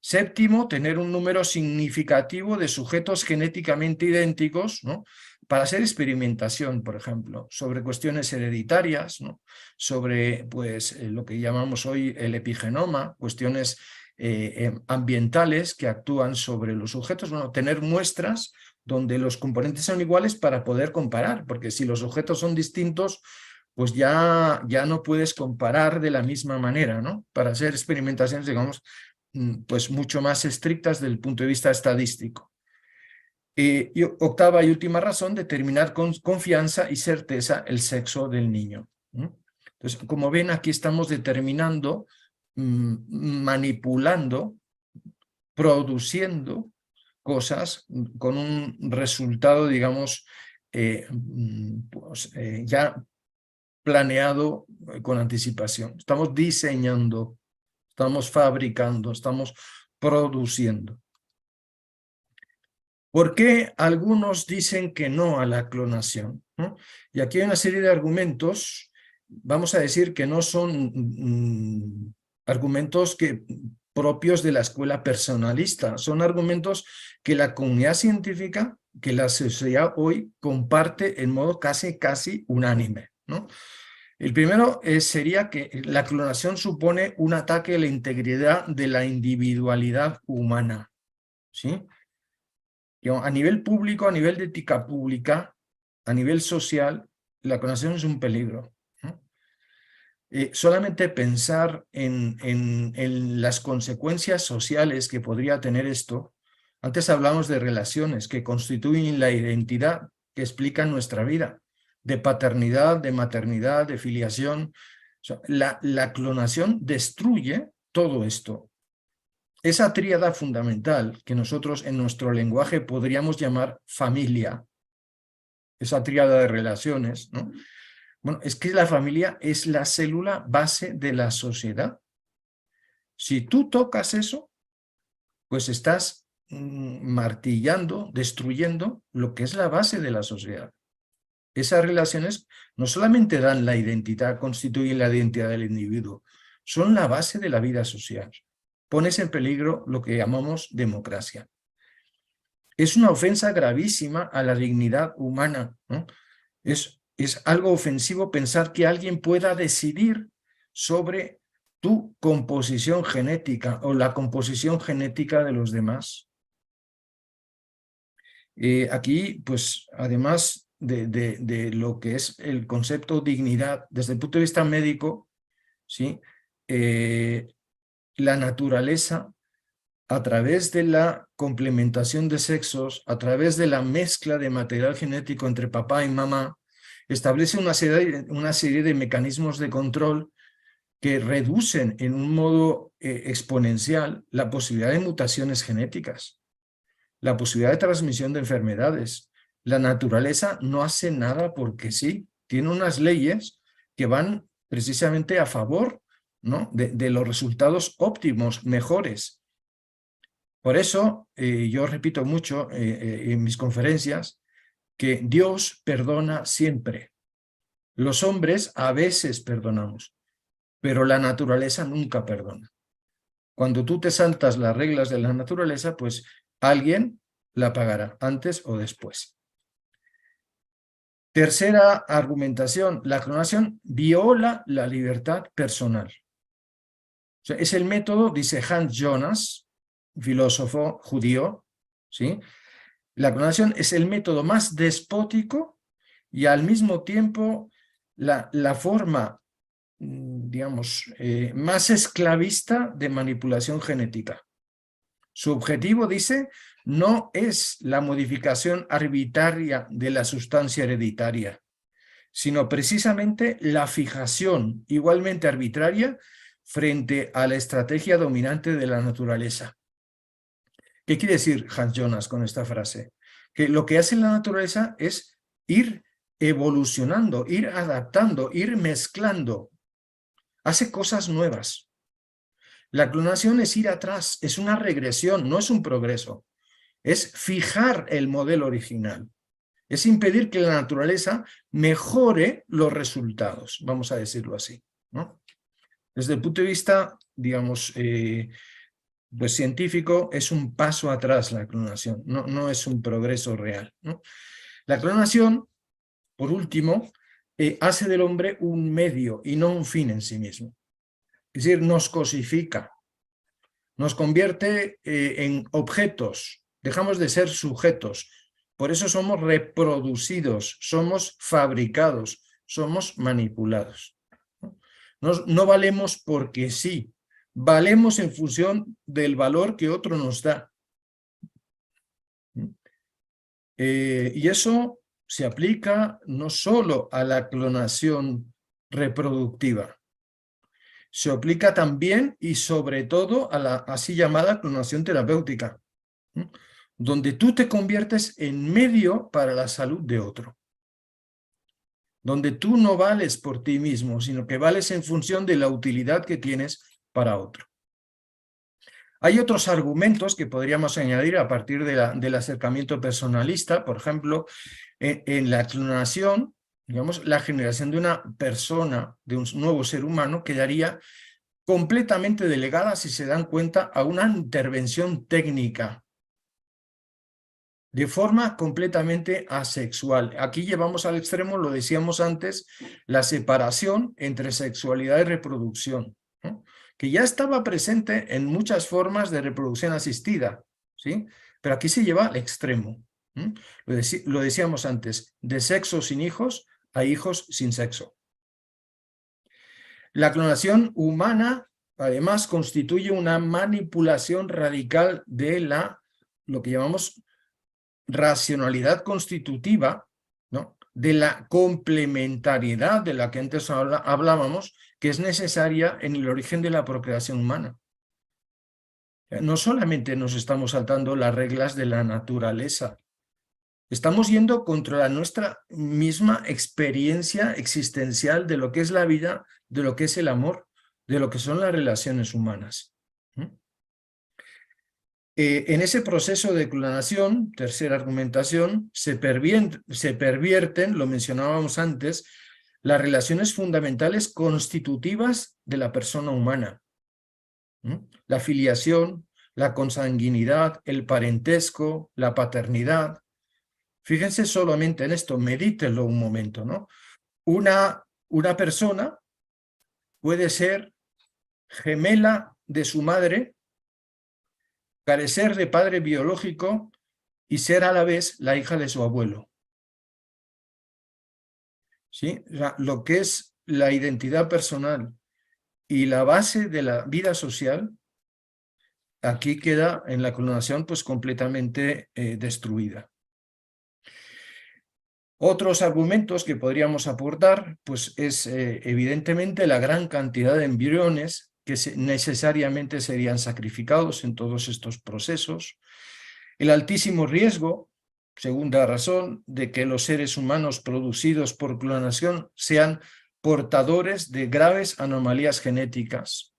Séptimo, tener un número significativo de sujetos genéticamente idénticos, ¿no? Para hacer experimentación, por ejemplo, sobre cuestiones hereditarias, ¿no? Sobre pues, lo que llamamos hoy el epigenoma, cuestiones ambientales que actúan sobre los sujetos, bueno, tener muestras donde los componentes son iguales para poder comparar, porque si los objetos son distintos, pues ya no puedes comparar de la misma manera, ¿no? Para hacer experimentaciones, digamos, pues mucho más estrictas desde el punto de vista estadístico. Y octava y última razón, determinar con confianza y certeza el sexo del niño. Entonces, como ven, aquí estamos determinando, manipulando, produciendo cosas con un resultado, digamos, pues, ya planeado con anticipación. Estamos diseñando, estamos fabricando, estamos produciendo. ¿Por qué algunos dicen que no a la clonación? ¿No? Y aquí hay una serie de argumentos, vamos a decir que no son argumentos propios de la escuela personalista, son argumentos que la comunidad científica, que la sociedad hoy comparte en modo casi unánime, ¿no? El primero sería que la clonación supone un ataque a la integridad de la individualidad humana, ¿sí? A nivel público, a nivel de ética pública, a nivel social, la clonación es un peligro, ¿no? Solamente pensar en las consecuencias sociales que podría tener esto. Antes hablamos de relaciones que constituyen la identidad que explican nuestra vida, de paternidad, de maternidad, de filiación. O sea, la clonación destruye todo esto. Esa tríada fundamental que nosotros en nuestro lenguaje podríamos llamar familia, esa tríada de relaciones, ¿no? Bueno, es que la familia es la célula base de la sociedad. Si tú tocas eso, pues estás martillando, destruyendo lo que es la base de la sociedad. Esas relaciones no solamente dan la identidad, constituyen la identidad del individuo, son la base de la vida social. Pones en peligro lo que llamamos democracia. Es una ofensa gravísima a la dignidad humana, ¿no? Es algo ofensivo pensar que alguien pueda decidir sobre tu composición genética o la composición genética de los demás. Aquí, pues, además de lo que es el concepto dignidad, desde el punto de vista médico, ¿sí? La naturaleza, a través de la complementación de sexos, a través de la mezcla de material genético entre papá y mamá, establece una serie de mecanismos de control que reducen en un modo exponencial la posibilidad de mutaciones genéticas, la posibilidad de transmisión de enfermedades. La naturaleza no hace nada porque sí, tiene unas leyes que van precisamente a favor, ¿no? de los resultados óptimos, mejores. Por eso yo repito mucho en mis conferencias que Dios perdona siempre. Los hombres a veces perdonamos, pero la naturaleza nunca perdona. Cuando tú te saltas las reglas de la naturaleza, pues alguien la pagará, antes o después. Tercera argumentación, la clonación viola la libertad personal. O sea, es el método, dice Hans Jonas, filósofo judío, ¿sí? La clonación es el método más despótico y al mismo tiempo la forma, digamos, más esclavista de manipulación genética. Su objetivo, dice, no es la modificación arbitraria de la sustancia hereditaria, sino precisamente la fijación igualmente arbitraria frente a la estrategia dominante de la naturaleza. ¿Qué quiere decir Hans Jonas con esta frase? Que lo que hace la naturaleza es ir evolucionando, ir adaptando, ir mezclando. Hace cosas nuevas. La clonación es ir atrás, es una regresión, no es un progreso. Es fijar el modelo original. Es impedir que la naturaleza mejore los resultados, vamos a decirlo así, ¿no? Desde el punto de vista, digamos, pues científico, es un paso atrás la clonación, no es un progreso real, ¿no? La clonación, por último, hace del hombre un medio y no un fin en sí mismo. Es decir, nos cosifica, nos convierte en objetos, dejamos de ser sujetos. Por eso somos reproducidos, somos fabricados, somos manipulados. No valemos porque sí, valemos en función del valor que otro nos da. Y eso se aplica no solo a la clonación reproductiva, se aplica también y sobre todo a la así llamada clonación terapéutica, donde tú te conviertes en medio para la salud de otro, donde tú no vales por ti mismo, sino que vales en función de la utilidad que tienes para otro. Hay otros argumentos que podríamos añadir a partir del acercamiento personalista, por ejemplo, en la clonación, digamos, la generación de una persona, de un nuevo ser humano, quedaría completamente delegada, si se dan cuenta, a una intervención técnica, de forma completamente asexual. Aquí llevamos al extremo, lo decíamos antes, la separación entre sexualidad y reproducción, ¿no? Que ya estaba presente en muchas formas de reproducción asistida, ¿sí? Pero aquí se lleva al extremo. Lo decíamos antes, de sexo sin hijos a hijos sin sexo. La clonación humana, además, constituye una manipulación radical de lo que llamamos racionalidad constitutiva, ¿no? De la complementariedad de la que antes hablábamos, que es necesaria en el origen de la procreación humana. No solamente nos estamos saltando las reglas de la naturaleza, estamos yendo contra nuestra misma experiencia existencial de lo que es la vida, de lo que es el amor, de lo que son las relaciones humanas. En ese proceso de clonación, tercera argumentación, se pervierten, lo mencionábamos antes, las relaciones fundamentales constitutivas de la persona humana. La filiación, la consanguinidad, el parentesco, la paternidad. Fíjense solamente en esto, medítenlo un momento, ¿no? Una persona puede ser gemela de su madre, carecer de padre biológico y ser a la vez la hija de su abuelo. ¿Sí? O sea, lo que es la identidad personal y la base de la vida social, aquí queda en la clonación pues completamente destruida. Otros argumentos que podríamos aportar pues es evidentemente la gran cantidad de embriones que necesariamente serían sacrificados en todos estos procesos, el altísimo riesgo, segunda razón, de que los seres humanos producidos por clonación sean portadores de graves anomalías genéticas.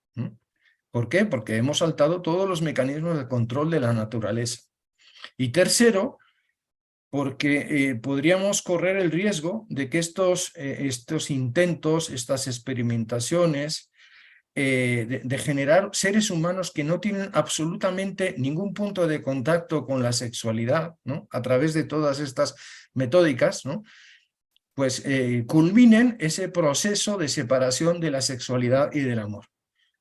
¿Por qué? Porque hemos saltado todos los mecanismos de control de la naturaleza. Y tercero, porque podríamos correr el riesgo de que estos intentos, estas experimentaciones, de generar seres humanos que no tienen absolutamente ningún punto de contacto con la sexualidad, ¿no? A través de todas estas metódicas, ¿no? Pues culminen ese proceso de separación de la sexualidad y del amor.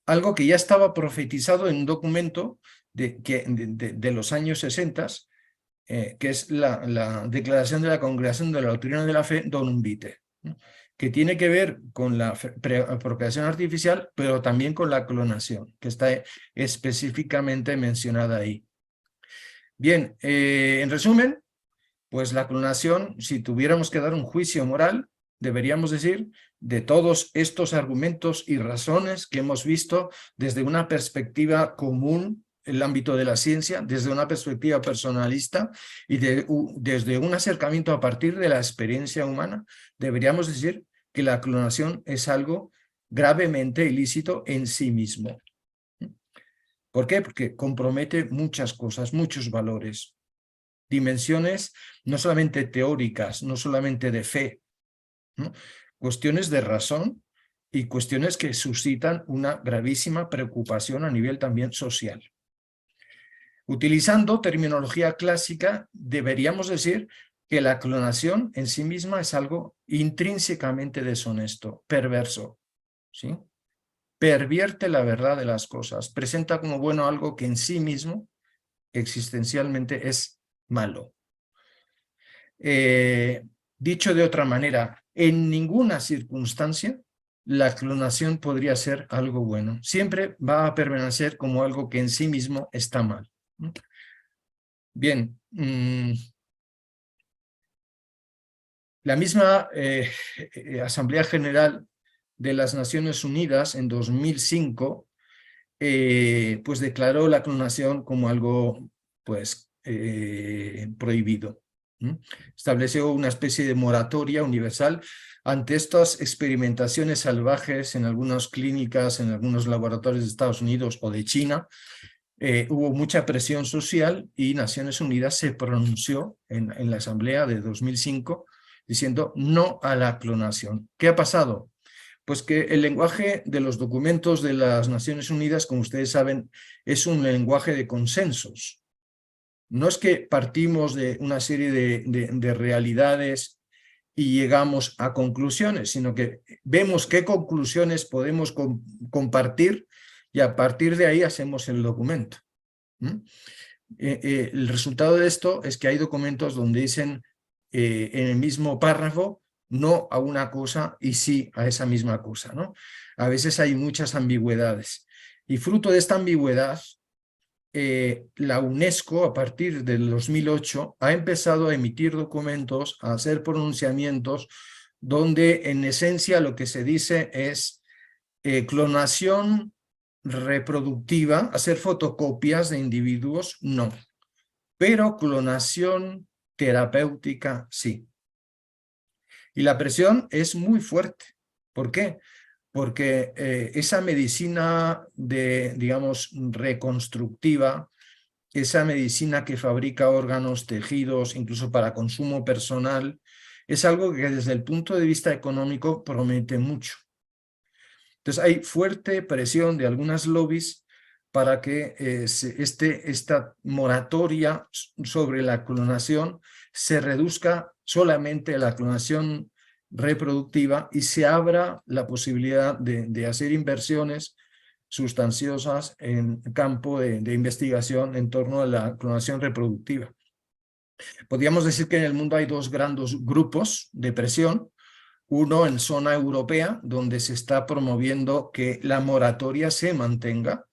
Algo que ya estaba profetizado en un documento de los años 60, que es la Declaración de la Congregación de la Doctrina de la Fe, Donum Vitae, ¿no? Que tiene que ver con la procreación artificial, pero también con la clonación, que está específicamente mencionada ahí. Bien, en resumen, pues la clonación, si tuviéramos que dar un juicio moral, deberíamos decir, de todos estos argumentos y razones que hemos visto desde una perspectiva común, el ámbito de la ciencia, desde una perspectiva personalista y desde un acercamiento a partir de la experiencia humana, deberíamos decir que la clonación es algo gravemente ilícito en sí mismo. ¿Por qué? Porque compromete muchas cosas, muchos valores, dimensiones no solamente teóricas, no solamente de fe, ¿no? Cuestiones de razón y cuestiones que suscitan una gravísima preocupación a nivel también social. Utilizando terminología clásica, deberíamos decir que la clonación en sí misma es algo intrínsecamente deshonesto, perverso, ¿sí? Pervierte la verdad de las cosas, presenta como bueno algo que en sí mismo, existencialmente, es malo. Dicho de otra manera, en ninguna circunstancia la clonación podría ser algo bueno. Siempre va a permanecer como algo que en sí mismo está mal. Bien, la misma Asamblea General de las Naciones Unidas en 2005 pues declaró la clonación como algo pues prohibido. Estableció una especie de moratoria universal ante estas experimentaciones salvajes en algunas clínicas, en algunos laboratorios de Estados Unidos o de China. Hubo mucha presión social y Naciones Unidas se pronunció en la Asamblea de 2005 diciendo no a la clonación. ¿Qué ha pasado? Pues que el lenguaje de los documentos de las Naciones Unidas, como ustedes saben, es un lenguaje de consensos. No es que partimos de una serie de realidades y llegamos a conclusiones, sino que vemos qué conclusiones podemos compartir y a partir de ahí hacemos el documento. El resultado de esto es que hay documentos donde dicen en el mismo párrafo no a una cosa y sí a esa misma cosa, ¿no? A veces hay muchas ambigüedades. Y fruto de esta ambigüedad, la UNESCO, a partir del 2008, ha empezado a emitir documentos, a hacer pronunciamientos, donde en esencia lo que se dice es clonación reproductiva, hacer fotocopias de individuos, no. Pero clonación terapéutica, sí. Y la presión es muy fuerte. ¿Por qué? Porque esa medicina digamos, reconstructiva, esa medicina que fabrica órganos, tejidos, incluso para consumo personal, es algo que desde el punto de vista económico promete mucho. Entonces hay fuerte presión de algunas lobbies para que esta moratoria sobre la clonación se reduzca solamente a la clonación reproductiva y se abra la posibilidad de hacer inversiones sustanciosas en campo de investigación en torno a la clonación reproductiva. Podríamos decir que en el mundo hay dos grandes grupos de presión. Uno en zona europea, donde se está promoviendo que la moratoria se mantenga,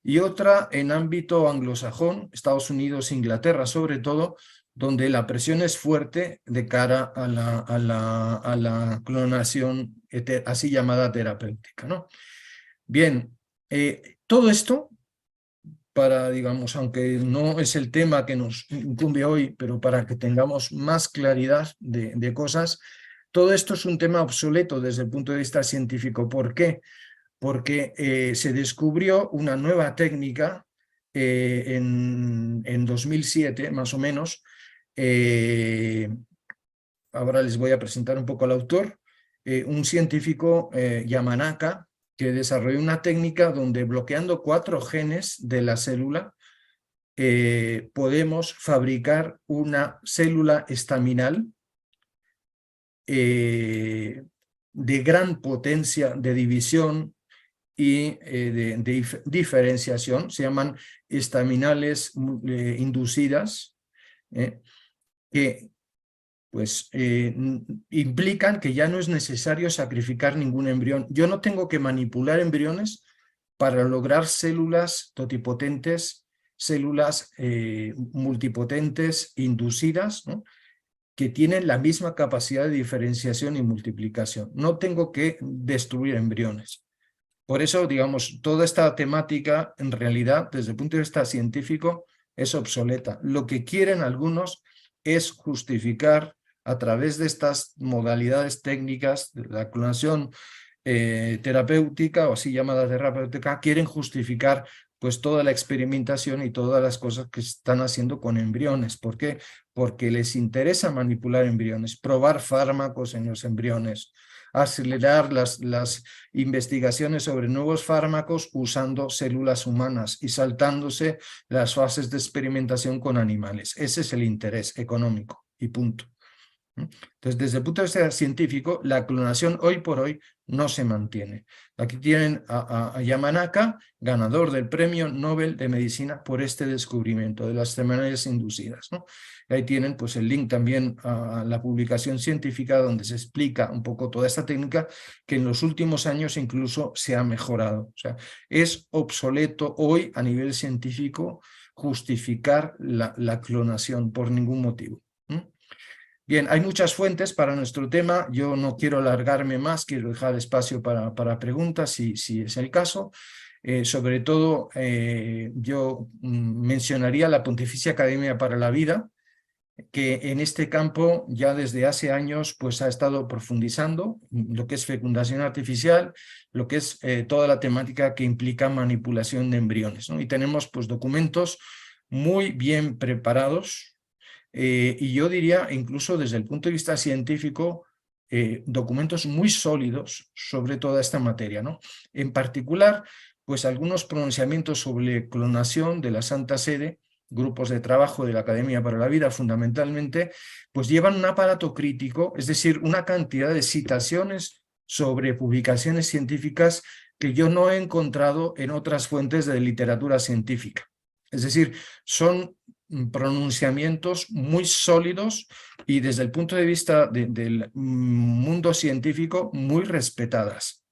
y otra en ámbito anglosajón, Estados Unidos, Inglaterra sobre todo, donde la presión es fuerte de cara a la clonación así llamada terapéutica, ¿no? Bien, todo esto para, digamos, aunque no es el tema que nos incumbe hoy, pero para que tengamos más claridad de cosas, todo esto es un tema obsoleto desde el punto de vista científico. ¿Por qué? Porque se descubrió una nueva técnica en 2007, más o menos. Ahora les voy a presentar un poco al autor, un científico, Yamanaka, que desarrolló una técnica donde bloqueando 4 genes de la célula podemos fabricar una célula estaminal de gran potencia de división y de diferenciación, se llaman estaminales inducidas, que pues implican que ya no es necesario sacrificar ningún embrión. Yo no tengo que manipular embriones para lograr células totipotentes, células multipotentes inducidas, ¿no? que tienen la misma capacidad de diferenciación y multiplicación. No tengo que destruir embriones. Por eso, digamos, toda esta temática, en realidad, desde el punto de vista científico, es obsoleta. Lo que quieren algunos es justificar a través de estas modalidades técnicas, de la clonación terapéutica o así llamada terapéutica, quieren justificar pues toda la experimentación y todas las cosas que están haciendo con embriones. ¿Por qué? Porque les interesa manipular embriones, probar fármacos en los embriones, acelerar las investigaciones sobre nuevos fármacos usando células humanas y saltándose las fases de experimentación con animales. Ese es el interés económico y punto. Entonces, desde el punto de vista científico, la clonación hoy por hoy no se mantiene. Aquí tienen a Yamanaka, ganador del Premio Nobel de Medicina por este descubrimiento de las telomeras inducidas, ¿no? Y ahí tienen pues, el link también a la publicación científica donde se explica un poco toda esta técnica que en los últimos años incluso se ha mejorado. O sea, es obsoleto hoy a nivel científico justificar la clonación por ningún motivo. Bien, hay muchas fuentes para nuestro tema. Yo no quiero alargarme más, quiero dejar espacio para preguntas, si es el caso. Sobre todo, yo mencionaría la Pontificia Academia para la Vida, que en este campo ya desde hace años pues, ha estado profundizando lo que es fecundación artificial, lo que es toda la temática que implica manipulación de embriones, ¿no? Y tenemos pues, documentos muy bien preparados, y yo diría, incluso desde el punto de vista científico, documentos muy sólidos sobre toda esta materia, ¿no? En particular, pues algunos pronunciamientos sobre clonación de la Santa Sede, grupos de trabajo de la Academia para la Vida fundamentalmente, pues llevan un aparato crítico, es decir, una cantidad de citaciones sobre publicaciones científicas que yo no he encontrado en otras fuentes de literatura científica. Es decir, son pronunciamientos muy sólidos y desde el punto de vista del mundo científico muy respetadas.